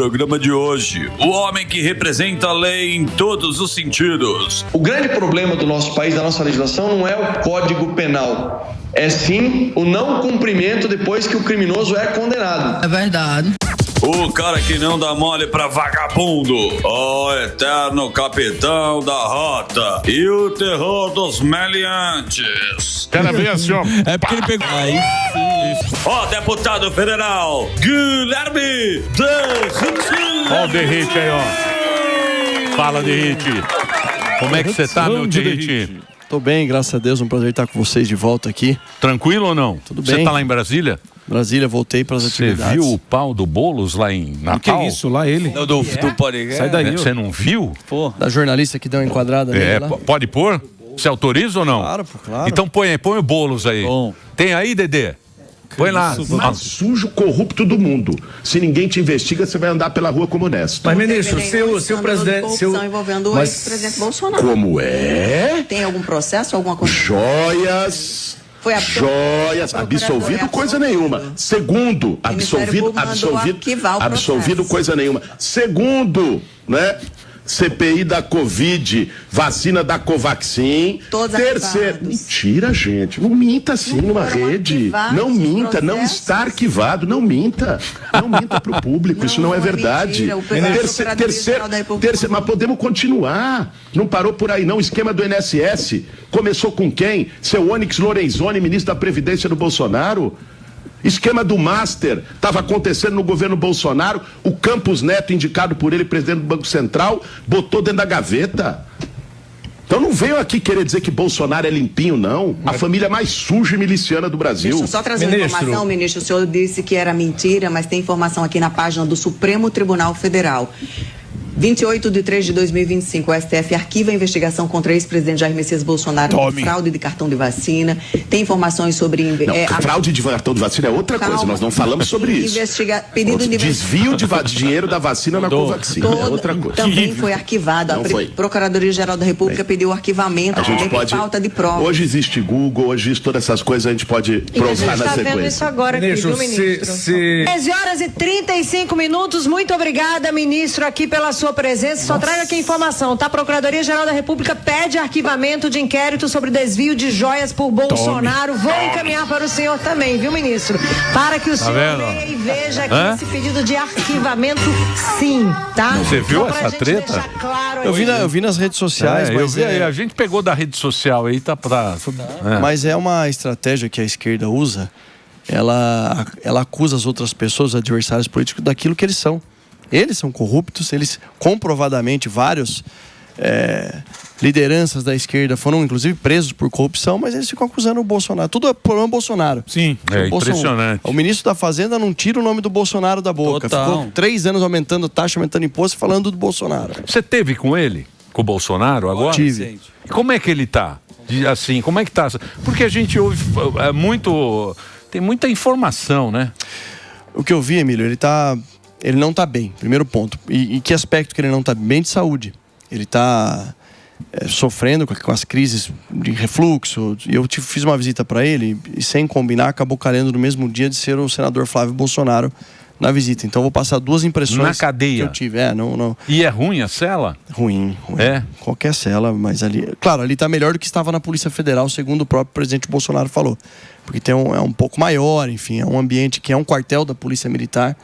programa de hoje, o homem que representa a lei em todos os sentidos. O grande problema do nosso país, da nossa legislação, não é o Código Penal. É sim o não cumprimento depois que o criminoso é condenado. É verdade. O cara que não dá mole pra vagabundo, o eterno capitão da rota e o terror dos meliantes. Cara, bem assim, ó. É porque ele pegou. Aí sim. Ó, deputado federal, Guilherme Derrite. Ó o Derrite aí, ó. Fala, Derrite. Como é que você tá, meu Derrite? Tô bem, graças a Deus, um prazer estar com vocês de volta aqui. Tranquilo ou não? Tudo bem. Você tá lá em Brasília? Brasília, voltei para as atividades. Você viu o pau do Boulos lá em Natal? O que é isso? Lá ele? Do podcast. Sai daí. Você não viu? Porra. Da jornalista que deu uma enquadrada nele lá. Pode pôr? Você autoriza ou não? Claro, claro. Então põe o Boulos aí. Bom. Tem aí, Dedê? Põe lá. Mais sujo, corrupto do mundo. Se ninguém te investiga, você vai andar pela rua como honesto. Mas, ministro, seu presidente... corrupção envolvendo o ex-presidente Bolsonaro. Como é? Tem algum processo, alguma coisa? Joias... Foi Joias, absolvido coisa nenhuma. Segundo, absolvido coisa nenhuma. Segundo, né? CPI da Covid, vacina da Covaxin. Terceiro, mentira, gente. Não minta assim numa rede. Não minta, não está arquivado. Não minta. Não minta para o público. Isso não é verdade. Terceiro, mas podemos continuar. Não parou por aí, não. O esquema do INSS começou com quem? Seu Onyx Lorenzoni, ministro da Previdência do Bolsonaro. Esquema do Master estava acontecendo no governo Bolsonaro. O Campos Neto, indicado por ele, presidente do Banco Central, botou dentro da gaveta. Então não veio aqui querer dizer que Bolsonaro é limpinho, não. A família mais suja e miliciana do Brasil. Deixa eu só trazer uma informação, ministro. O senhor disse que era mentira, mas tem informação aqui na página do Supremo Tribunal Federal. 28 de 3 de 2025, o STF arquiva a investigação contra o ex-presidente Jair Messias Bolsonaro por fraude de cartão de vacina. Tem informações sobre... fraude de cartão de vacina é outra coisa, nós não falamos sobre isso. Desvio de dinheiro da vacina na Covaxin, é outra coisa. Também foi arquivado. A Procuradoria-Geral da República pediu o arquivamento, por falta de prova. Hoje existe Google, hoje existe todas essas coisas, a gente pode provar na sequência. A gente está vendo isso agora aqui, viu, ministro? 13h35, muito obrigada, ministro, aqui pela sua presença. Só traga aqui a informação, tá? A Procuradoria-Geral da República pede arquivamento de inquérito sobre desvio de joias por Bolsonaro. Vou encaminhar para o senhor também, viu, ministro? Para que o senhor leia e veja aqui esse pedido de arquivamento, sim, tá? Você viu essa treta? Claro, eu vi nas redes sociais, mas a gente pegou da rede social aí, tá pra... Mas é uma estratégia que a esquerda usa. Ela acusa as outras pessoas, os adversários políticos, daquilo que eles são. Eles são corruptos, eles comprovadamente, vários lideranças da esquerda foram inclusive presos por corrupção, mas eles ficam acusando o Bolsonaro. Tudo é problema do Bolsonaro. Sim, impressionante. O ministro da Fazenda não tira o nome do Bolsonaro da boca. Total. Ficou 3 anos aumentando taxa, aumentando imposto, falando do Bolsonaro. Você teve com ele? Com o Bolsonaro agora? Tive. Como é que ele tá? Assim, como é que tá? Porque a gente ouve tem muita informação, né? O que eu vi, Emílio, ele não tá bem, primeiro ponto. E que aspecto que ele não tá bem? De saúde. Ele tá sofrendo com as crises de refluxo. Eu fiz uma visita para ele e, sem combinar, acabou calhando no mesmo dia de ser o senador Flávio Bolsonaro na visita. Então, eu vou passar 2 impressões na cadeia que eu tive. Não. E é ruim a cela? Ruim. É? Qualquer cela, mas ali... Claro, ali tá melhor do que estava na Polícia Federal, segundo o próprio presidente Bolsonaro falou. Porque é um pouco maior, enfim, é um ambiente que é um quartel da Polícia Militar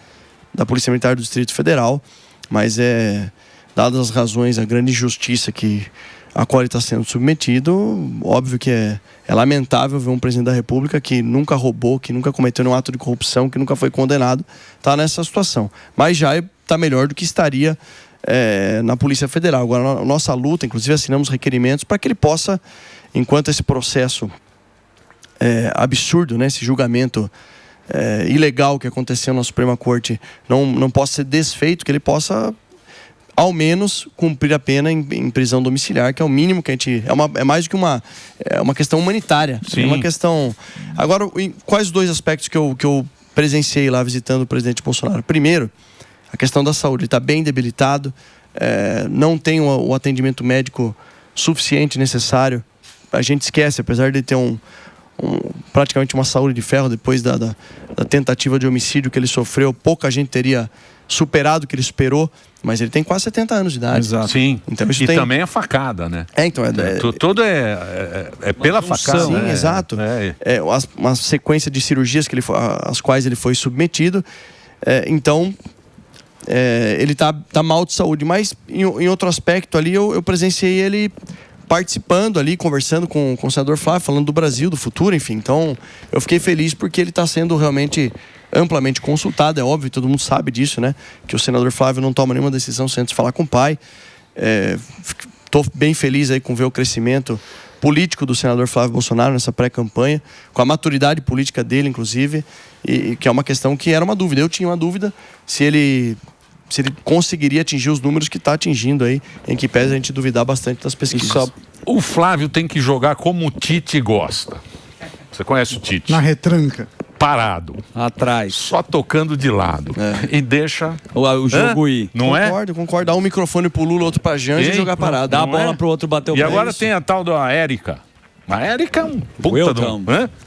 do Distrito Federal, mas dadas as razões, a grande injustiça a qual ele está sendo submetido, óbvio que é lamentável ver um presidente da República que nunca roubou, que nunca cometeu nenhum ato de corrupção, que nunca foi condenado, tá nessa situação. Mas já está melhor do que estaria na Polícia Federal. Agora, a nossa luta, inclusive assinamos requerimentos para que ele possa, enquanto esse processo absurdo, né, esse julgamento ilegal que aconteceu na Suprema Corte não possa ser desfeito, que ele possa ao menos cumprir a pena em prisão domiciliar, que é o mínimo que a gente... É mais do que uma questão humanitária. Sim. É uma questão... Agora, quais 2 aspectos que eu presenciei lá visitando o presidente Bolsonaro? Primeiro, a questão da saúde. Ele está bem debilitado, não tem o atendimento médico suficiente, necessário. A gente esquece, apesar de ter praticamente uma saúde de ferro depois da tentativa de homicídio que ele sofreu, pouca gente teria superado o que ele superou, mas ele tem quase 70 anos de idade. Exato. Sim. Então, isso e tem... também é facada, né? Então tudo é pela facada. Sim, exato. Uma sequência de cirurgias às quais ele foi submetido. Então, ele tá mal de saúde. Mas, em outro aspecto ali, eu presenciei ele participando ali, conversando com o senador Flávio, falando do Brasil, do futuro, enfim. Então, eu fiquei feliz porque ele está sendo realmente amplamente consultado, é óbvio, todo mundo sabe disso, né? Que o senador Flávio não toma nenhuma decisão sem antes falar com o pai. Estou bem feliz aí com ver o crescimento político do senador Flávio Bolsonaro nessa pré-campanha, com a maturidade política dele, inclusive, e que é uma questão que era uma dúvida. Eu tinha uma dúvida se ele conseguiria atingir os números que está atingindo aí, em que pese a gente duvidar bastante das pesquisas. O Flávio tem que jogar como o Tite gosta. Você conhece o Tite? Na retranca. Parado. Atrás. Só tocando de lado. E deixa o jogo ir. Não Concordo. Dá um microfone pro Lula, outro pra Janja e jogar parado. Dá a bola pro outro bater o pé. E agora tem a tal da Érica. A Érica é um puta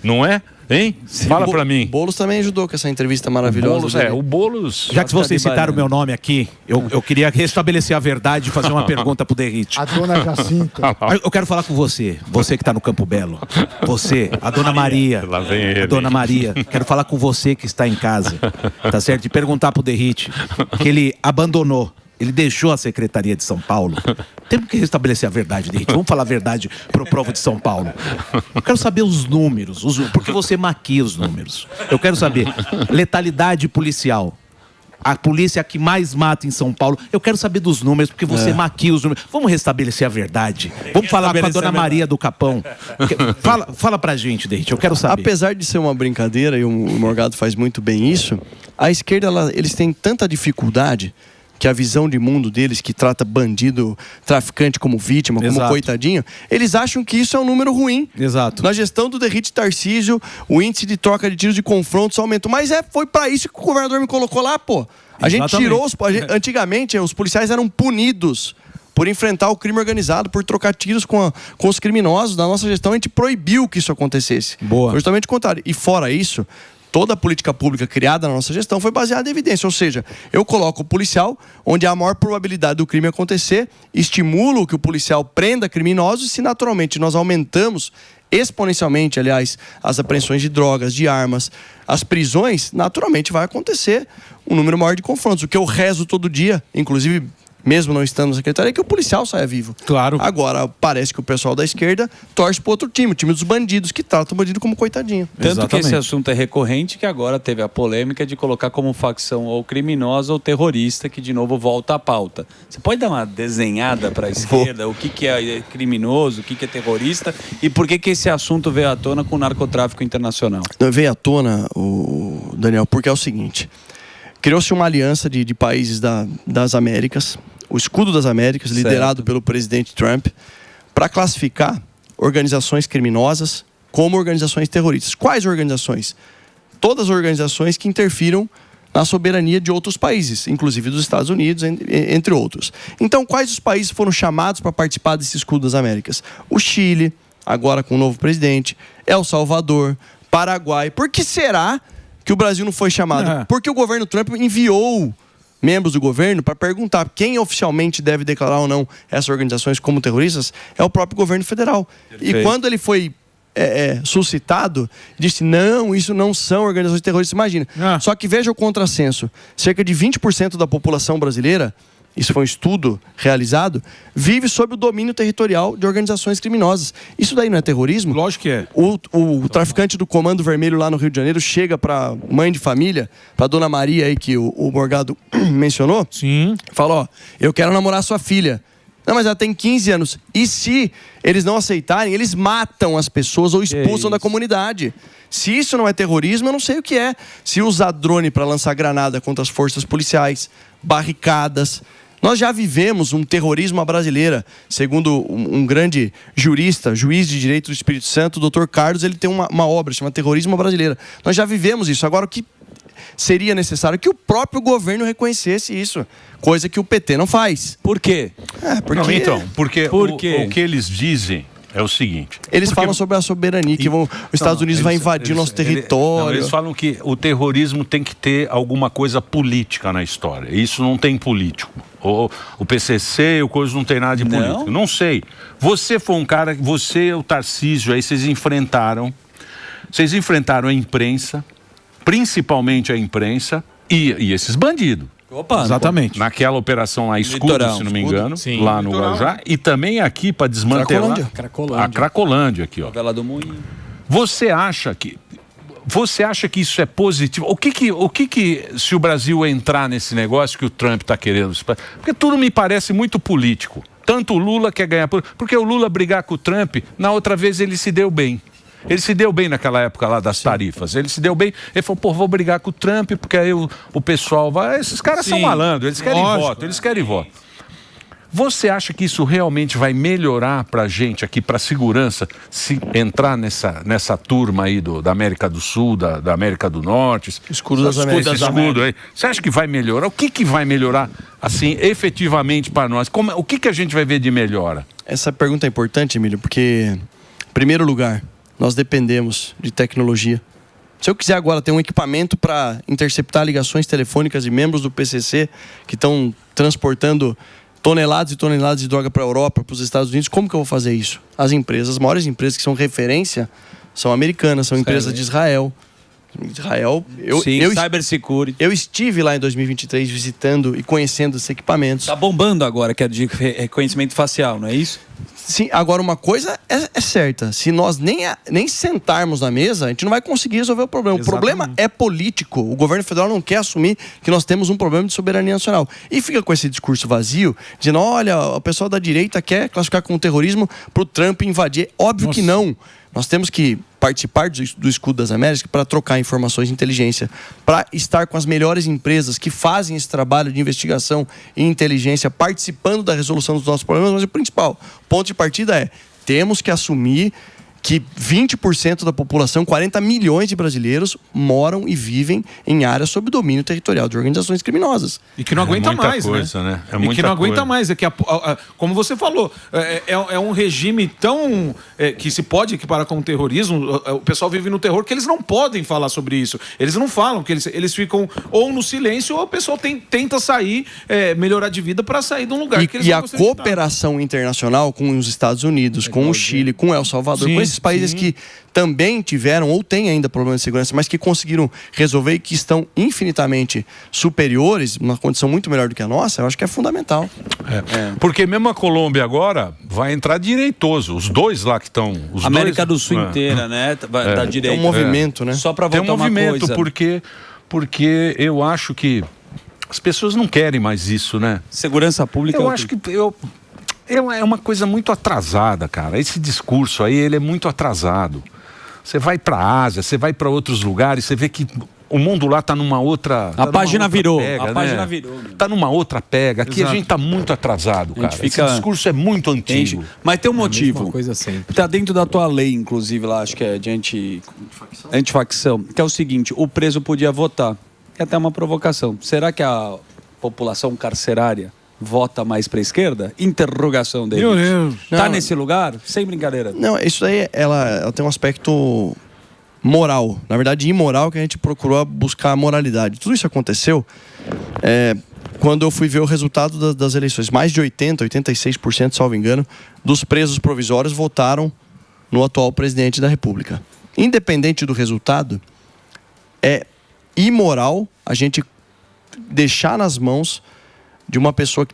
não é? Hein? Fala pra mim. O Boulos também ajudou com essa entrevista maravilhosa. O Boulos... Já que vocês citaram o meu nome aqui, eu queria restabelecer a verdade e fazer uma pergunta pro Derrite. A dona Jacinta. Eu quero falar com você que tá no Campo Belo. Você, a dona Maria. Lá vem ele. A dona Maria. Quero falar com você que está em casa. Tá certo? E perguntar pro Derrite que ele abandonou. Ele deixou a Secretaria de São Paulo. Temos que restabelecer a verdade, Derrite. Vamos falar a verdade pro povo de São Paulo. Eu quero saber os números, porque você maquia os números. Eu quero saber letalidade policial. A polícia que mais mata em São Paulo. Eu quero saber dos números, porque você maquia os números. Vamos restabelecer a verdade. Vamos falar com a dona Maria do Capão. Fala pra gente, Derrite. Eu quero saber. Apesar de ser uma brincadeira, e o Morgado faz muito bem isso, a esquerda, eles têm tanta dificuldade que a visão de mundo deles, que trata bandido, traficante como vítima, como coitadinho, eles acham que isso é um número ruim. Exato. Na gestão do Derrite Tarcísio, o índice de troca de tiros de confrontos aumentou. Mas foi pra isso que o governador me colocou lá, pô. A gente tirou... Antigamente, os policiais eram punidos por enfrentar o crime organizado, por trocar tiros com os criminosos. Na nossa gestão, a gente proibiu que isso acontecesse. Boa. Justamente o contrário. E fora isso... Toda a política pública criada na nossa gestão foi baseada em evidência. Ou seja, eu coloco o policial onde há a maior probabilidade do crime acontecer, estimulo que o policial prenda criminosos, se naturalmente nós aumentamos exponencialmente, aliás, as apreensões de drogas, de armas, as prisões, naturalmente vai acontecer um número maior de confrontos. O que eu rezo todo dia, inclusive... mesmo não estando na secretaria, é que o policial saia vivo. Claro. Agora, parece que o pessoal da esquerda torce pro outro time, o time dos bandidos, que trata o bandido como coitadinho. Tanto que esse assunto é recorrente que agora teve a polêmica de colocar como facção ou criminosa ou terrorista, que de novo volta à pauta. Você pode dar uma desenhada para a esquerda, o que é criminoso, o que é terrorista e por que esse assunto veio à tona com o narcotráfico internacional? Veio à tona, Daniel, porque é o seguinte... Criou-se uma aliança de países das Américas, o Escudo das Américas, liderado pelo presidente Trump, para classificar organizações criminosas como organizações terroristas. Quais organizações? Todas as organizações que interfiram na soberania de outros países, inclusive dos Estados Unidos, entre outros. Então, quais os países foram chamados para participar desse Escudo das Américas? O Chile, agora com o novo presidente, El Salvador, Paraguai. Por que será que o Brasil não foi chamado? Porque o governo Trump enviou membros do governo para perguntar quem oficialmente deve declarar ou não essas organizações como terroristas é o próprio governo federal. Perfeito. E quando ele foi suscitado, disse, não, isso não são organizações terroristas, imagina. Só que veja o contrassenso, cerca de 20% da população brasileira, isso foi um estudo realizado, vive sob o domínio territorial de organizações criminosas. Isso daí não é terrorismo? Lógico que é. O traficante do Comando Vermelho lá no Rio de Janeiro chega para mãe de família, para dona Maria aí que o Morgado mencionou. Sim. Fala, ó, eu quero namorar sua filha. Não, mas ela tem 15 anos. E se eles não aceitarem, eles matam as pessoas ou expulsam da comunidade. Se isso não é terrorismo, eu não sei o que é. Se usar drone para lançar granada contra as forças policiais, barricadas... Nós já vivemos um terrorismo à brasileira. Segundo um grande jurista, juiz de direito do Espírito Santo, o Dr. Carlos, ele tem uma obra chamada Terrorismo à Brasileira. Nós já vivemos isso. Agora, o que seria necessário que o próprio governo reconhecesse isso, coisa que o PT não faz. Por quê? Porque o que eles dizem é o seguinte. Eles falam sobre a soberania, que os Estados Unidos vai invadir o nosso território. Eles falam que o terrorismo tem que ter alguma coisa política na história. Isso não tem político. O PCC, o coisa não tem nada de político. Não sei. Você foi um cara, você, o Tarcísio, aí vocês enfrentaram a imprensa, principalmente a imprensa e esses bandidos. Opa, exatamente. Naquela operação lá, Escudo, se não me engano, lá no Guarujá, e também aqui para desmantelar a Cracolândia aqui, ó. Vela do Moinho. Você acha que isso é positivo? O que se o Brasil entrar nesse negócio que o Trump está querendo? Porque tudo me parece muito político. Tanto o Lula quer ganhar, porque o Lula brigar com o Trump, na outra vez ele se deu bem. Ele se deu bem naquela época lá das tarifas. Ele se deu bem. Ele falou, vou brigar com o Trump, porque aí o pessoal vai... Esses caras são malandros, eles querem voto. Você acha que isso realmente vai melhorar pra gente aqui, pra segurança, se entrar nessa turma aí da América do Sul, da América do Norte? Escudo das Américas. Escudo aí. Você acha que vai melhorar? O que vai melhorar, assim, efetivamente para nós? O que a gente vai ver de melhora? Essa pergunta é importante, Emílio, porque, em primeiro lugar, nós dependemos de tecnologia. Se eu quiser agora ter um equipamento para interceptar ligações telefônicas de membros do PCC que estão transportando toneladas e toneladas de droga para a Europa, para os Estados Unidos, como que eu vou fazer isso? As maiores empresas que são referência são americanas, são empresas de Israel. Cybersecurity. Eu estive lá em 2023 visitando e conhecendo esses equipamentos. Tá bombando agora, que é de reconhecimento facial, não é isso? Sim, agora uma coisa é certa, se nós nem sentarmos na mesa, a gente não vai conseguir resolver o problema. Exatamente. O problema é político, o governo federal não quer assumir que nós temos um problema de soberania nacional. E fica com esse discurso vazio, dizendo, olha, o pessoal da direita quer classificar como terrorismo para o Trump invadir. Óbvio que não. Nós temos que participar do Escudo das Américas para trocar informações de inteligência, para estar com as melhores empresas que fazem esse trabalho de investigação e inteligência, participando da resolução dos nossos problemas, mas o principal ponto de partida é, temos que assumir que 20% da população, 40 milhões de brasileiros, moram e vivem em áreas sob domínio territorial de organizações criminosas. E que não aguenta mais, né? E que não aguenta mais. É que, como você falou, é um regime tão... que se pode equiparar com o terrorismo. O pessoal vive no terror que eles não podem falar sobre isso. Eles não falam, que eles ficam ou no silêncio ou o pessoal tenta sair, melhorar de vida para sair de um lugar que eles não gostam de estar. Cooperação internacional com os Estados Unidos, com o Chile, com El Salvador, com esses países que também tiveram ou têm ainda problemas de segurança, mas que conseguiram resolver e que estão infinitamente superiores, numa condição muito melhor do que a nossa, eu acho que é fundamental. Porque mesmo a Colômbia agora vai entrar direitoso. Os dois lá que estão... América do Sul inteira, né? Da direita. É um movimento, né? Só para voltar tem um movimento, uma coisa. porque eu acho que as pessoas não querem mais isso, né? Segurança pública... Eu acho que... É uma coisa muito atrasada, cara. Esse discurso aí, ele é muito atrasado. Você vai para a Ásia, você vai para outros lugares, você vê que o mundo lá tá numa outra... A página virou. A página virou. Tá numa outra pega. Aqui a gente tá muito atrasado, cara. Esse discurso é muito antigo. Mas tem um motivo. Coisa sempre. Tá dentro da tua lei, inclusive, lá, acho que é de antifacção. Que é o seguinte, o preso podia votar. É até uma provocação. Será que a população carcerária vota mais para a esquerda? Interrogação dele. Meu Deus. Tá nesse lugar? Sem brincadeira. Não, isso aí, ela tem um aspecto moral. Na verdade, imoral, que a gente procurou buscar a moralidade. Tudo isso aconteceu quando eu fui ver o resultado das eleições. Mais de 86%, salvo engano, dos presos provisórios votaram no atual presidente da República. Independente do resultado, é imoral a gente deixar nas mãos de uma pessoa que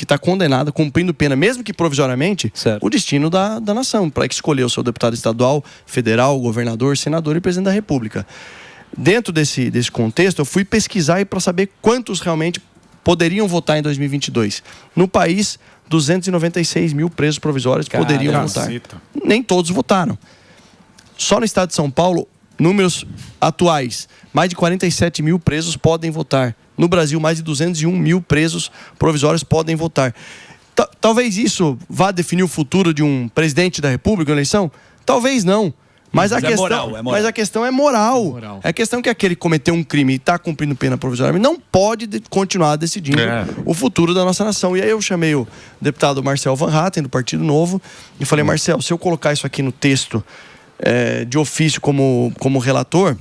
está condenada, cumprindo pena, mesmo que provisoriamente, o destino da nação, para escolher o seu deputado estadual, federal, governador, senador e presidente da República. Dentro desse contexto, eu fui pesquisar para saber quantos realmente poderiam votar em 2022. No país, 296 mil presos provisórios poderiam votar. Nem todos votaram. Só no estado de São Paulo, números atuais, mais de 47 mil presos podem votar. No Brasil, mais de 201 mil presos provisórios podem votar. Talvez isso vá definir o futuro de um presidente da República, uma eleição? Talvez não. Mas a, Mas é questão, moral, é moral. mas a questão é moral. É a questão que aquele que cometeu um crime e está cumprindo pena provisória não pode continuar decidindo o futuro da nossa nação. E aí eu chamei o deputado Marcel Van Hatten, do Partido Novo, e falei, Marcel, se eu colocar isso aqui no texto de ofício como relator,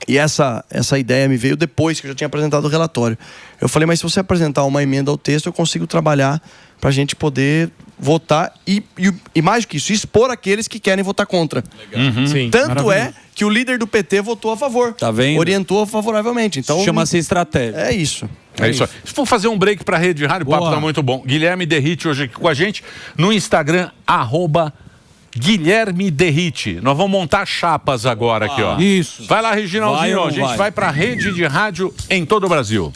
e essa ideia me veio depois que eu já tinha apresentado o relatório. Eu falei, mas se você apresentar uma emenda ao texto, eu consigo trabalhar para a gente poder votar e mais do que isso, expor aqueles que querem votar contra. Sim, Tanto é que o líder do PT votou a favor. Tá vendo? Orientou favoravelmente. Então, chama-se estratégia. É isso. É isso aí. Se for fazer um break pra Rede Rádio, o papo tá muito bom. Guilherme Derrite hoje aqui com a gente no Instagram, @Guilherme Derrite. Nós vamos montar chapas agora aqui, ó. Isso. Vai lá, Reginaldinho, a gente vai pra Rede de Rádio em todo o Brasil.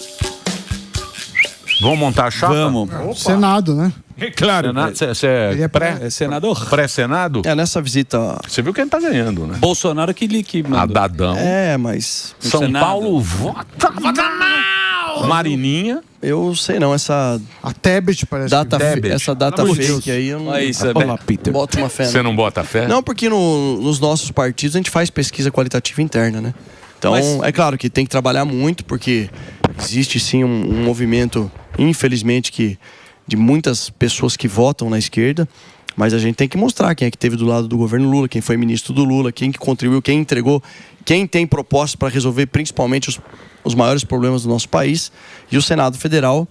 Vamos montar a chapa? Vamos. Senado, né? Claro. Você é É senador. pré-senado? Nessa visita... Você viu quem tá ganhando, né? Bolsonaro que mandou. Adadão. mas... São Senado. Paulo vota mal. Marininha. Eu sei não, essa... A Tebet parece data que... essa data fake aí, eu não... Olha isso, Peter. Bota uma fé. Você não bota fé? Não, porque nos nossos partidos a gente faz pesquisa qualitativa interna, né? Então, é claro que tem que trabalhar muito, porque existe sim um movimento, infelizmente, de muitas pessoas que votam na esquerda, mas a gente tem que mostrar quem é que esteve do lado do governo Lula, quem foi ministro do Lula, quem que contribuiu, quem entregou, quem tem propostas para resolver principalmente os maiores problemas do nosso país. E o Senado Federal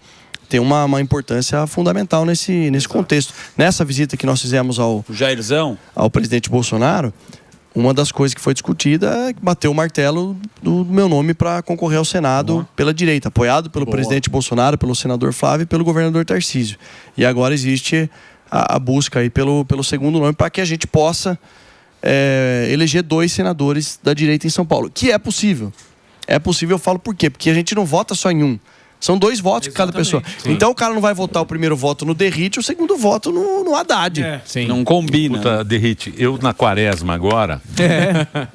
tem uma importância fundamental nesse contexto. Nessa visita que nós fizemos ao presidente Bolsonaro, uma das coisas que foi discutida é bater o martelo do meu nome para concorrer ao Senado pela direita, apoiado pelo presidente Bolsonaro, pelo senador Flávio e pelo governador Tarcísio. E agora existe a busca aí pelo segundo nome para que a gente possa eleger 2 senadores da direita em São Paulo, que é possível. É possível, eu falo por quê? Porque a gente não vota só em um. São 2 votos de cada pessoa. Sim. Então o cara não vai votar o primeiro voto no Derrite, o segundo voto no Haddad. Não combina. Puta, Derrite, eu na quaresma agora,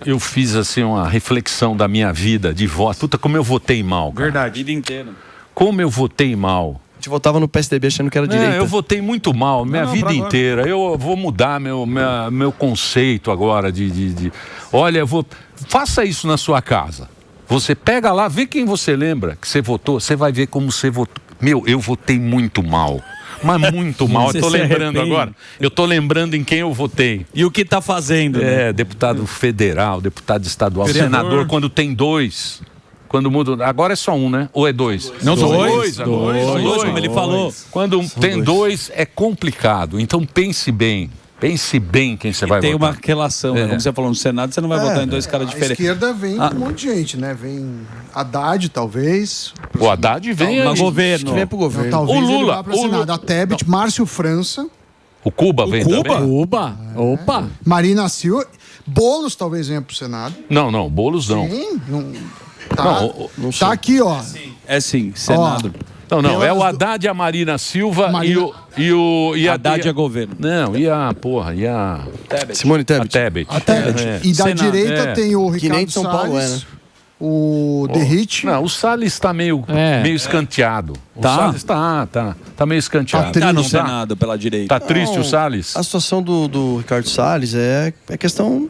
eu fiz assim uma reflexão da minha vida de voto. Puta, como eu votei mal, cara. Verdade. A vida inteira. Como eu votei mal. A gente votava no PSDB achando que era direita. Eu votei muito mal, minha vida inteira. Eu vou mudar meu conceito agora Olha, faça isso na sua casa. Você pega lá, vê quem você lembra que você votou, você vai ver como você votou. Meu, eu votei muito mal. Mas muito mal. Eu tô lembrando agora. Eu tô lembrando em quem eu votei. E o que tá fazendo? Deputado federal, deputado estadual, senador, quando tem 2. Quando muda. Agora é só um, né? Ou é 2? Não, são 2. Dois, como ele falou. Quando tem 2 é complicado. Então pense bem. Pense bem quem você vai votar. Tem uma relação, né? Como você falou, no Senado você não vai votar em 2 caras diferentes. A esquerda vem com um monte de gente, né? Vem Haddad, talvez. O Haddad vem no governo. Vem pro governo. Talvez o Lula. Ele vá pro Senado. A Tebet, Márcio França. O Cuba vem também? Cuba? Opa! Marina Silva. Boulos talvez venha pro Senado. Não, Boulos não. Sim, não tá aqui, ó. É sim, Senado. Não, é o Haddad, a Marina Silva e o Haddad é governo. Não, e a Tebet. Simone Tebet. A Tebet. E da Senado. direita tem o Ricardo Que nem de São Paulo Salles, o Derrite. Não, o Salles está meio escanteado. O Salles tá meio escanteado. Tá no Senado pela direita. Tá triste o Salles? A situação do Ricardo Salles é questão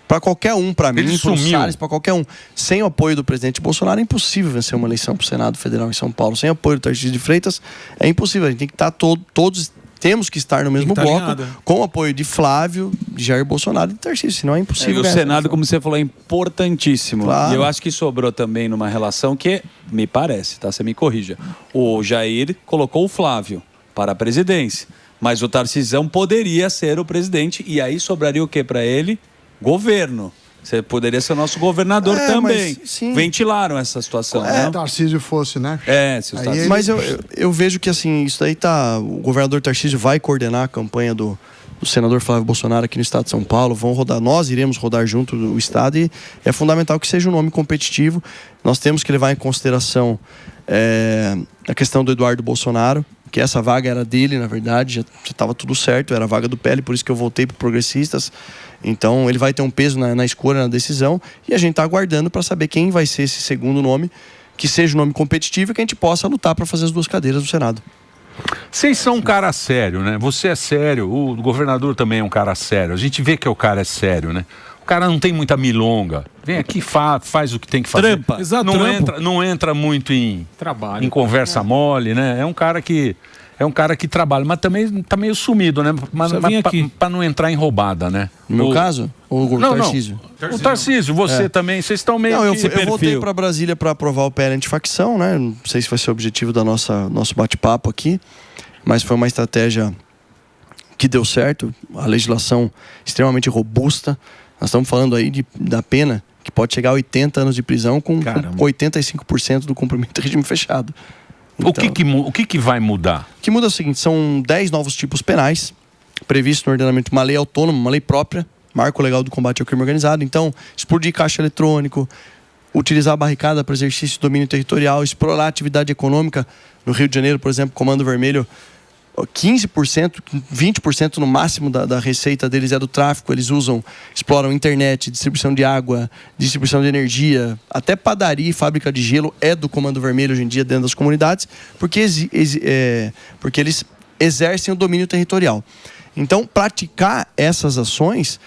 para qualquer um, para mim, para o Salles, para qualquer um. Sem o apoio do presidente Bolsonaro é impossível vencer uma eleição para o Senado Federal em São Paulo. Sem o apoio do Tarcísio de Freitas é impossível. A gente tem que estar todos temos que estar no mesmo bloco, com o apoio de Flávio, de Jair Bolsonaro e de Tarcísio, senão é impossível. E o Senado, como você falou, é importantíssimo. Claro. E eu acho que sobrou também numa relação que, me parece, tá? Você me corrija. O Jair colocou o Flávio para a presidência, mas o Tarcísio poderia ser o presidente, e aí sobraria o que para ele? Governo. Você poderia ser o nosso governador também. Ventilaram essa situação, né? Se o Tarcísio fosse, né? Se o Tarcísio... Mas eu vejo que assim, isso daí tá. O governador Tarcísio vai coordenar a campanha do senador Flávio Bolsonaro aqui no estado de São Paulo. Vão rodar, nós iremos rodar junto do estado, e é fundamental que seja um nome competitivo. Nós temos que levar em consideração a questão do Eduardo Bolsonaro, que essa vaga era dele, na verdade, já estava tudo certo, era a vaga do PL, por isso que eu voltei para Progressistas. Então ele vai ter um peso na escolha, na decisão, e a gente está aguardando para saber quem vai ser esse segundo nome, que seja um nome competitivo e que a gente possa lutar para fazer as 2 cadeiras do Senado. Vocês são um cara sério, né? Você é sério, o governador também é um cara sério. A gente vê que o cara é sério, né? O cara não tem muita milonga. Vem aqui, faz o que tem que fazer. Trampa. Exato, não entra muito em conversa mole, né? É um cara que trabalha, mas também tá meio sumido, né? Mas para não entrar em roubada, né? No meu caso? Ou o Tarcísio? O Tarcísio, você também, vocês estão meio eu voltei para Brasília para aprovar o PL antifacção, né? Não sei se vai ser o objetivo da nosso bate-papo aqui, mas foi uma estratégia que deu certo, a legislação extremamente robusta. Nós estamos falando aí da pena que pode chegar a 80 anos de prisão com 85% do cumprimento do regime fechado. Então, o que vai mudar? O que muda é o seguinte, são 10 novos tipos penais previstos no ordenamento, uma lei autônoma, uma lei própria, marco legal do combate ao crime organizado. Então, explodir caixa eletrônico, utilizar a barricada para exercício de domínio territorial, explorar a atividade econômica. No Rio de Janeiro, por exemplo, Comando Vermelho, 15%, 20% no máximo da receita deles é do tráfico. Eles exploram internet, distribuição de água, distribuição de energia, até padaria e fábrica de gelo é do Comando Vermelho hoje em dia dentro das comunidades, porque eles exercem o domínio territorial. Então, praticar essas ações,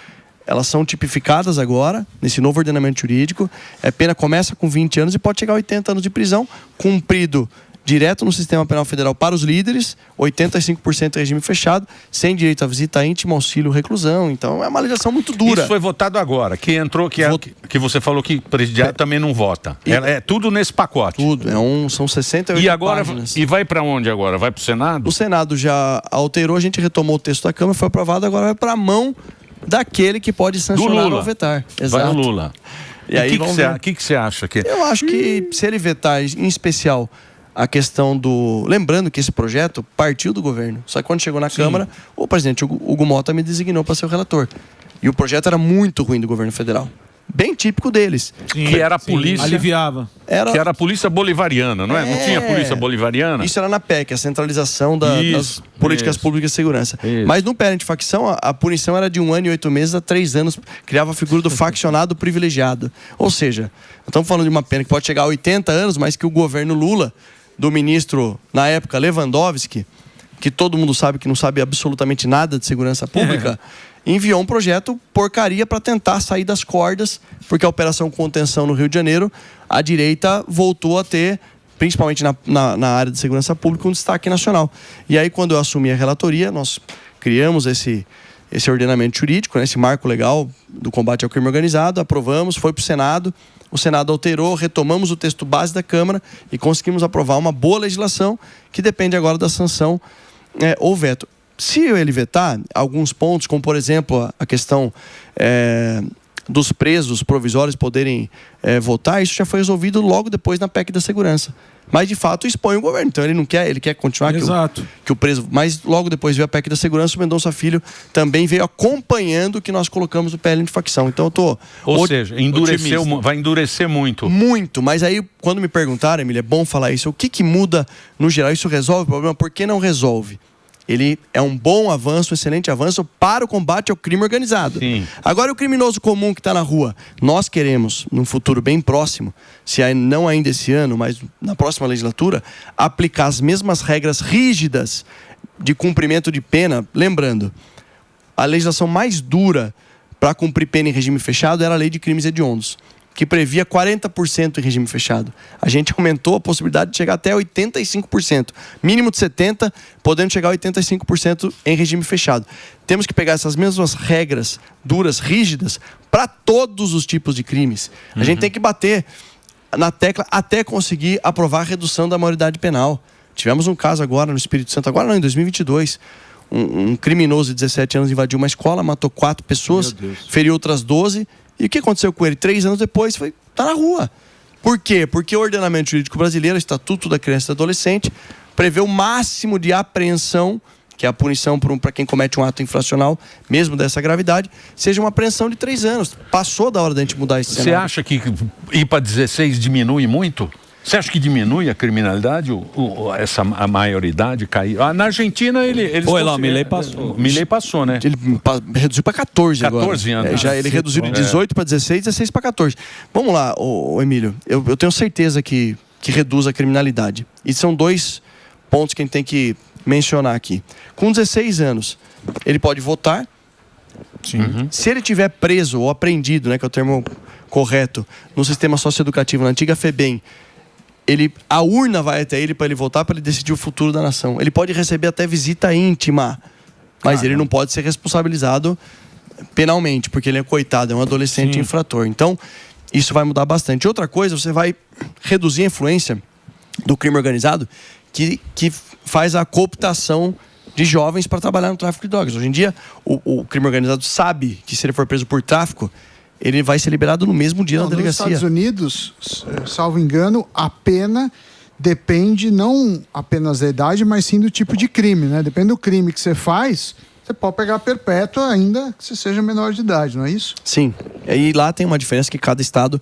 elas são tipificadas agora, nesse novo ordenamento jurídico. A pena começa com 20 anos e pode chegar a 80 anos de prisão, cumprido direto no sistema penal federal para os líderes, 85% regime fechado, sem direito à visita íntima, auxílio, reclusão. Então é uma legislação muito dura. Isso foi votado agora. Que entrou, que você falou que presidiário também não vota. É tudo nesse pacote. Tudo. São 68 e agora, páginas. E vai para onde agora? Vai para o Senado? O Senado já alterou, a gente retomou o texto da Câmara, foi aprovado, agora vai para a mão daquele que pode sancionar ou vetar. Exato. Vai no Lula. E aí, o que você acha? Eu acho que se ele vetar, em especial, a questão do... Lembrando que esse projeto partiu do governo. Só que quando chegou na Câmara, o presidente Hugo Mota me designou para ser o relator. E o projeto era muito ruim do governo federal. Bem típico deles. Que era a polícia... Aliviava. Que era a polícia bolivariana, não é? Não tinha polícia bolivariana? Isso era na PEC, a centralização das políticas públicas de segurança. Mas no PL antifacção, a punição era de 1 ano e 8 meses a 3 anos. Criava a figura do faccionado privilegiado. Ou seja, estamos falando de uma pena que pode chegar a 80 anos, mas que o governo Lula, do ministro, na época, Lewandowski, que todo mundo sabe que não sabe absolutamente nada de segurança pública, enviou um projeto porcaria para tentar sair das cordas, porque a Operação Contenção no Rio de Janeiro, a direita voltou a ter, principalmente na área de segurança pública, um destaque nacional. E aí, quando eu assumi a relatoria, nós criamos esse ordenamento jurídico, esse marco legal do combate ao crime organizado, aprovamos, foi para o Senado. O Senado alterou, retomamos o texto base da Câmara e conseguimos aprovar uma boa legislação que depende agora da sanção ou veto. Se ele vetar alguns pontos, como por exemplo a questão dos presos provisórios poderem votar, isso já foi resolvido logo depois na PEC da segurança. Mas de fato expõe o governo, então ele quer continuar que o preso, mas logo depois veio a PEC da segurança, o Mendonça Filho também veio acompanhando o que nós colocamos no PL antifacção. Então eu tô seja, vai endurecer muito. Muito, mas aí quando me perguntaram, Emília, é bom falar isso, o que muda no geral? Isso resolve o problema? Por que não resolve? Ele é um bom avanço, um excelente avanço para o combate ao crime organizado. Sim. Agora, o criminoso comum que está na rua, nós queremos, num futuro bem próximo, não ainda esse ano, mas na próxima legislatura, aplicar as mesmas regras rígidas de cumprimento de pena. Lembrando, a legislação mais dura para cumprir pena em regime fechado era a Lei de Crimes Hediondos, que previa 40% em regime fechado. A gente aumentou a possibilidade de chegar até 85%. Mínimo de 70%, podendo chegar a 85% em regime fechado. Temos que pegar essas mesmas regras duras, rígidas, para todos os tipos de crimes. A gente tem que bater na tecla até conseguir aprovar a redução da maioridade penal. Tivemos um caso agora no Espírito Santo, agora não, em 2022. Um criminoso de 17 anos invadiu uma escola, matou 4 pessoas, feriu outras 12. E o que aconteceu com ele? 3 anos depois, tá na rua. Por quê? Porque o ordenamento jurídico brasileiro, o Estatuto da Criança e do Adolescente, prevê o máximo de apreensão, que é a punição para quem comete um ato infracional, mesmo dessa gravidade, seja uma apreensão de 3 anos. Passou da hora da gente mudar esse cenário. Você acha que ir para 16 diminui muito? Você acha que diminui a criminalidade, a maioridade cair? Na Argentina, eles foi lá, o Milei passou. Milei passou, né? Ele reduziu para 14 agora. 14 anos. Ele reduziu de 18 para 16, 16 para 14. Vamos lá, Emílio. Eu tenho certeza que reduz a criminalidade. E são 2 pontos que a gente tem que mencionar aqui. Com 16 anos, ele pode votar, Se ele tiver preso ou apreendido, né, que é o termo correto, no sistema socioeducativo, na antiga FEBEM, a urna vai até ele para ele votar, para ele decidir o futuro da nação. Ele pode receber até visita íntima, mas ele não pode ser responsabilizado penalmente, porque ele é coitado, é um adolescente infrator. Então, isso vai mudar bastante. Outra coisa, você vai reduzir a influência do crime organizado que faz a cooptação de jovens para trabalhar no tráfico de drogas. Hoje em dia, o crime organizado sabe que se ele for preso por tráfico, ele vai ser liberado no mesmo dia na delegacia. Nos Estados Unidos, salvo engano, a pena depende não apenas da idade, mas sim do tipo de crime, né? Depende do crime que você faz, você pode pegar perpétua ainda que você seja menor de idade, não é isso? Sim. E lá tem uma diferença que cada estado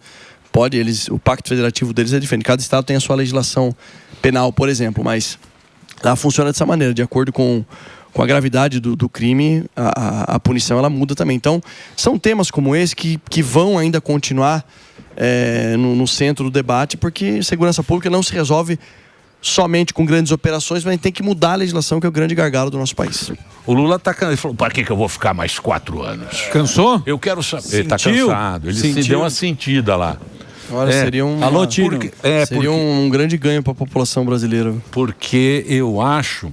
pode, o pacto federativo deles é diferente. Cada estado tem a sua legislação penal, por exemplo, mas lá funciona dessa maneira, de acordo com a gravidade do crime, a punição ela muda também. Então, são temas como esse que vão ainda continuar no centro do debate, porque segurança pública não se resolve somente com grandes operações, mas a gente tem que mudar a legislação, que é o grande gargalo do nosso país. O Lula tá cansado. Ele falou, para que eu vou ficar mais 4 anos? Cansou? Eu quero saber. Ele tá cansado. Ele se deu uma sentida lá. Olha, seria um grande ganho para a população brasileira. Porque eu acho...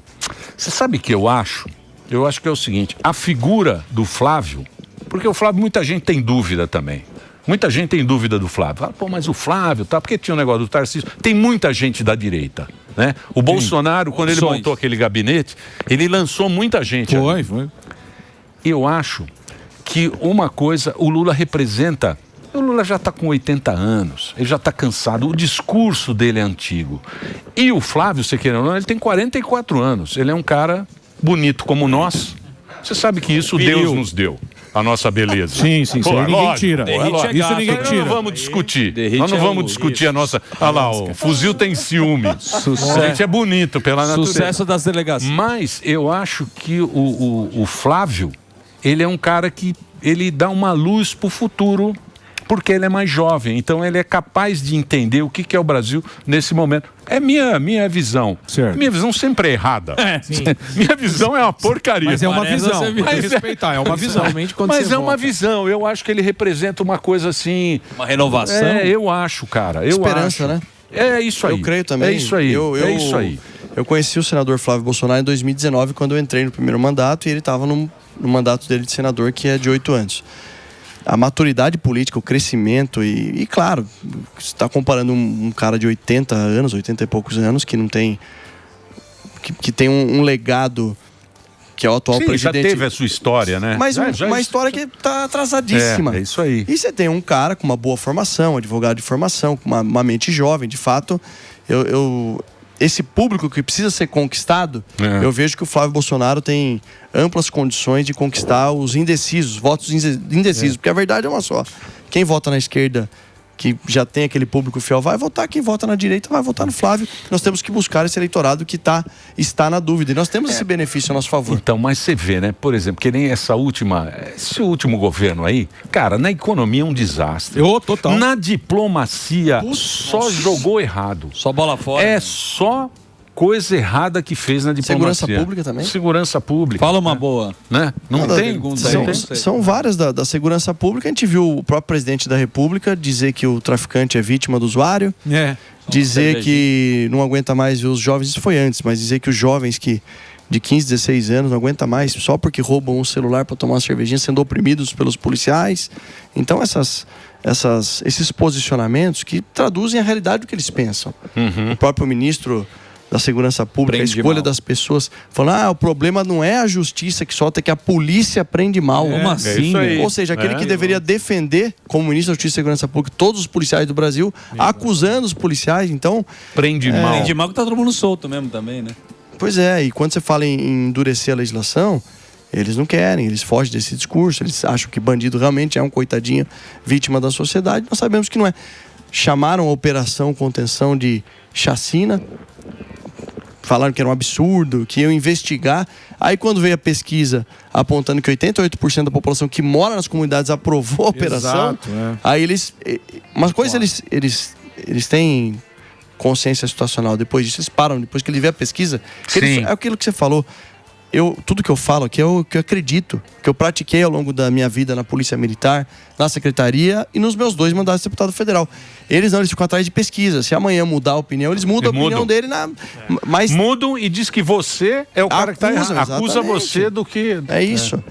Você sabe o que eu acho? Eu acho que é o seguinte, a figura do Flávio, porque o Flávio, muita gente tem dúvida também. Muita gente tem dúvida do Flávio. Fala, pô, mas o Flávio, tá? Porque tinha um negócio do Tarcísio. Tem muita gente da direita, né? O Bolsonaro, quando ele montou aquele gabinete, ele lançou muita gente. Foi. Eu acho que uma coisa, o Lula representa... O Lula já está com 80 anos, ele já está cansado, o discurso dele é antigo. E o Flávio, você querendo ou não, ele tem 44 anos, ele é um cara bonito como nós. Você sabe que isso Deus nos deu, a nossa beleza. Sim, ninguém tira. Isso ninguém tira. Nós não vamos discutir, nós não vamos discutir a nossa... Olha lá, o fuzil tem ciúme. A gente é bonito pela natureza. Sucesso das delegacias. Mas eu acho que o Flávio, ele é um cara que ele dá uma luz pro futuro, porque ele é mais jovem, então ele é capaz de entender o que é o Brasil nesse momento. É minha visão. Certo. Minha visão sempre é errada. Minha visão é uma porcaria. Mas é uma visão. Respeitar, é uma visão. Mas é uma visão. Eu acho que ele representa uma coisa assim... Uma renovação? Eu acho, cara. Esperança, né? É isso aí. Eu creio também. É isso aí. É isso aí. Eu conheci o senador Flávio Bolsonaro em 2019, quando eu entrei no primeiro mandato, e ele estava no mandato dele de senador, que é de 8 anos. A maturidade política, o crescimento e claro, você está comparando um cara de 80 anos, 80 e poucos anos, que não tem... que tem um legado que é o atual presidente. Já teve a sua história, né? Mas uma história que está atrasadíssima. É isso aí. E você tem um cara com uma boa formação, advogado de formação, com uma mente jovem, de fato, esse público que precisa ser conquistado, eu vejo que o Flávio Bolsonaro tem amplas condições de conquistar os indecisos, votos indecisos, porque a verdade é uma só. Quem vota na esquerda, que já tem aquele público fiel, vai votar. Quem vota na direita vai votar no Flávio. Nós temos que buscar esse eleitorado que está na dúvida. E nós temos esse benefício a nosso favor. Então, mas você vê, né? Por exemplo, que nem esse último governo aí, cara, na economia é um desastre. Total. Na diplomacia, só jogou errado. Só bola fora. É só coisa errada que fez na diplomacia. Segurança pública também? Segurança pública. Fala uma boa. Né? Não tem? São várias da segurança pública. A gente viu o próprio presidente da República dizer que o traficante é vítima do usuário. Dizer que não aguenta mais ver os jovens. Isso foi antes, mas dizer que os jovens de 15, 16 anos não aguenta mais só porque roubam um celular para tomar uma cervejinha, sendo oprimidos pelos policiais. Então esses posicionamentos que traduzem a realidade do que eles pensam. O próprio ministro da Segurança Pública, prende a escolha mal. das pessoas, falando, o problema não é a justiça que solta, é que a polícia prende mal. Como assim? Ou seja, aquele que deveria defender, como ministro da Justiça e Segurança Pública, todos os policiais do Brasil, acusando os policiais, então... Prende mal. Prende mal que tá todo mundo solto mesmo também, né? Pois é, e quando você fala em endurecer a legislação, eles não querem, eles fogem desse discurso, eles acham que bandido realmente é um coitadinho, vítima da sociedade. Nós sabemos que não é. Chamaram a operação contenção de chacina, falaram que era um absurdo, que iam investigar. Aí quando veio a pesquisa apontando que 88% da população que mora nas comunidades aprovou a operação, aí eles... Uma coisa eles têm consciência situacional, depois disso eles param, depois que ele vê a pesquisa, é aquilo que você falou. tudo que eu falo aqui é o que eu acredito, que eu pratiquei ao longo da minha vida na Polícia Militar, na Secretaria e nos meus 2 mandatos de deputado federal. Eles ficam atrás de pesquisa. Se amanhã mudar a opinião, eles mudam a opinião dele mas mudam e diz que você é o cara que está errado. Acusa você do que... É isso.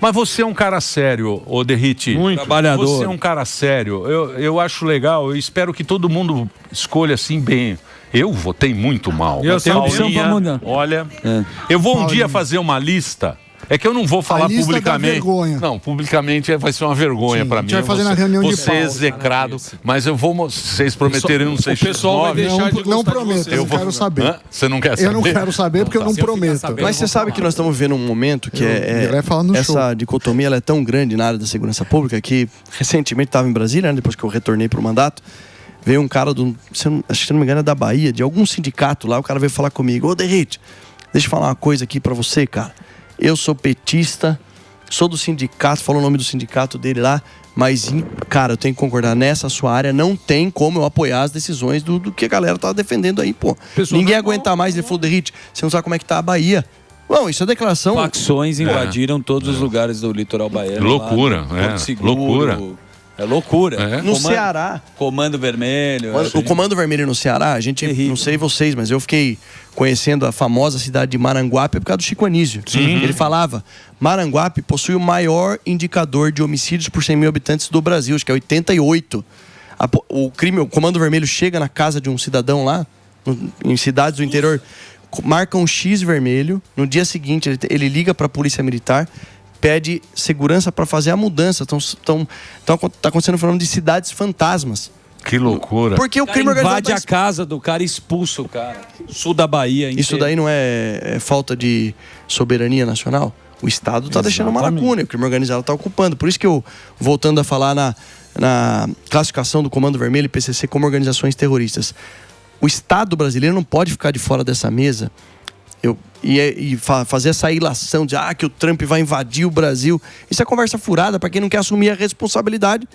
Mas você é um cara sério, ô Derrite. Muito. Trabalhador. Você é um cara sério. Eu acho legal, eu espero que todo mundo escolha assim bem. Eu votei muito mal. Eu tenho opção pra mudar. Olha, eu vou um dia fazer uma lista. É que eu não vou falar lista publicamente. da vergonha. Não, publicamente vai ser uma vergonha pra mim. A gente vai fazer na reunião de pauta. Execrado, mas eu vou. Vocês prometerem um 6x9. O pessoal vai deixar de não prometo, eu não quero saber. Você não quer saber? Eu não quero saber porque eu não prometo. Mas você sabe que nós estamos vivendo um momento que essa dicotomia ela é tão grande na área da segurança pública que recentemente estava em Brasília, né, depois que eu retornei para o mandato, veio um cara acho que se não me engano é da Bahia, de algum sindicato lá, o cara veio falar comigo: ô Derrite, deixa eu falar uma coisa aqui para você, cara. Eu sou petista, sou do sindicato, falou o nome do sindicato dele lá, mas, cara, eu tenho que concordar, nessa sua área não tem como eu apoiar as decisões do que a galera tá defendendo aí, pô. Ninguém aguenta mais. Ele falou: Derrite, você não sabe como é que tá a Bahia. Não, isso é declaração... Facções invadiram todos os lugares do litoral baiano. Loucura, loucura. É loucura. No Ceará. Comando Vermelho. O Comando Vermelho no Ceará, a gente, não sei vocês, mas eu fiquei conhecendo a famosa cidade de Maranguape por causa do Chico Anísio. Ele falava: Maranguape possui o maior indicador de homicídios por 100 mil habitantes do Brasil, acho que é 88. O Comando Vermelho chega na casa de um cidadão lá, em cidades do interior, marca um X vermelho, no dia seguinte ele liga para a Polícia Militar, pede segurança para fazer a mudança. Tá acontecendo um fenômeno de cidades fantasmas. Que loucura. Porque o crime organizado invade a casa do cara e expulsa o cara. Sul da Bahia inteiro. Isso daí não é falta de soberania nacional? O Estado está deixando uma lacuna, o crime organizado está ocupando. Por isso que eu, voltando a falar na classificação do Comando Vermelho e PCC como organizações terroristas, o Estado brasileiro não pode ficar de fora dessa mesa fazer essa ilação de que o Trump vai invadir o Brasil. Isso é conversa furada para quem não quer assumir a responsabilidade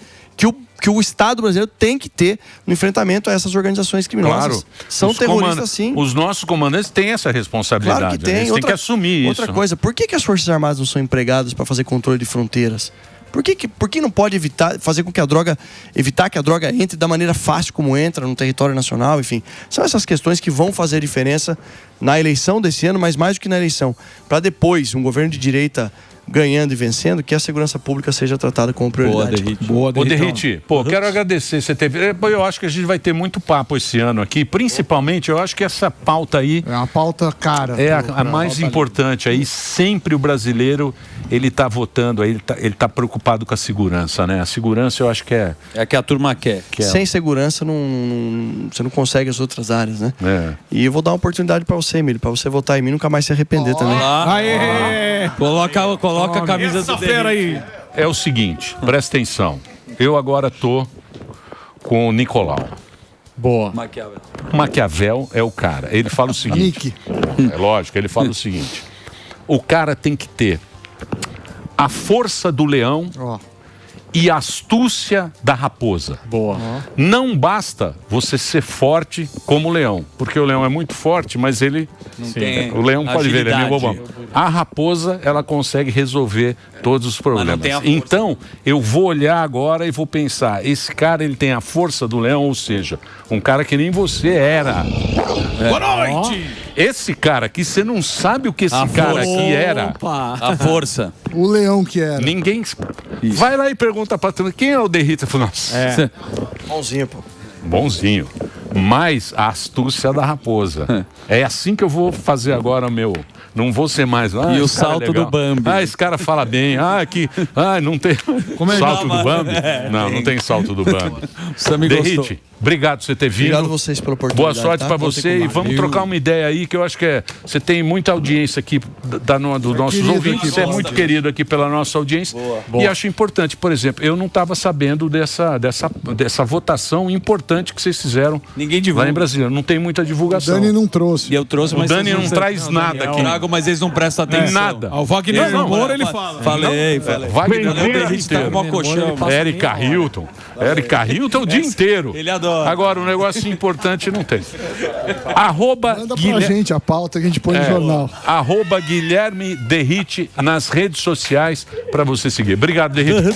que o Estado brasileiro tem que ter no enfrentamento a essas organizações criminosas. Claro. São terroristas, sim. Os nossos comandantes têm essa responsabilidade. Claro que tem. Eles têm que assumir isso. Outra coisa, por que as Forças Armadas não são empregadas para fazer controle de fronteiras? Por que não pode fazer com que evitar que a droga entre da maneira fácil como entra no território nacional? Enfim, são essas questões que vão fazer diferença na eleição desse ano, mas mais do que na eleição, para depois um governo de direita ganhando e vencendo, que a segurança pública seja tratada como prioridade. Boa, Derrite. Quero agradecer. Eu acho que a gente vai ter muito papo esse ano aqui. Principalmente, eu acho que essa pauta aí... É uma pauta cara. É a mais importante aí. Sempre o brasileiro, ele tá votando, aí ele tá preocupado com a segurança, né? A segurança eu acho que é... É que a turma quer. Sem segurança, você não consegue as outras áreas, né? E eu vou dar uma oportunidade para você, Emílio, para você votar em mim e nunca mais se arrepender também. Aê! Coloca a camisa do Derrite aí. É o seguinte, presta atenção. Eu agora tô com o Nicolau. Boa. Maquiavel é o cara. Ele fala o seguinte. É lógico, ele fala o seguinte. O cara tem que ter a força do leão e a astúcia da raposa. Boa. Não basta você ser forte como o leão, porque o leão é muito forte, mas ele não tem o leão pode ver, ele é meio bobão. A raposa, ela consegue resolver todos os problemas. Então, eu vou olhar agora e vou pensar, esse cara, ele tem a força do leão, ou seja, um cara que nem você era. Boa noite! Esse cara aqui, você não sabe o que esse cara aqui era. A força. O leão que era. Ninguém... Vai lá e pergunta pra tu, quem é o Derrite? Eu falo, nossa. Bonzinho, pô. Bonzinho. Mas a astúcia da raposa. É assim que eu vou fazer agora o meu... Não vou ser mais... e o salto do Bambi. Esse cara fala bem. Não tem... Salto do Bambi? Não tem salto do Bambi. Derrite, obrigado por você ter vindo. Obrigado a vocês pela oportunidade. Boa sorte pra você. E vamos trocar uma ideia aí, que eu acho que você tem muita audiência aqui dos nossos ouvintes. Você é muito querido aqui pela nossa audiência. Boa. E acho importante, por exemplo, eu não estava sabendo dessa votação importante que vocês fizeram Ninguém divulga. Lá em Brasília, não tem muita divulgação. O Dani não trouxe. E eu trouxe, O mas Dani vocês não traz nada Eu aqui. trago, mas eles não prestam atenção. Nada. O Wagner Moura, ele fala. Falei. Wagner O Derrite tá com uma colchão. Érica Hilton. Érica Hilton o dia inteiro. Ele adora. Agora, um negócio importante não tem. Arroba Manda pra gente a pauta que a gente põe no jornal. Arroba Guilherme Derrite nas redes sociais para você seguir. Obrigado, Derrite.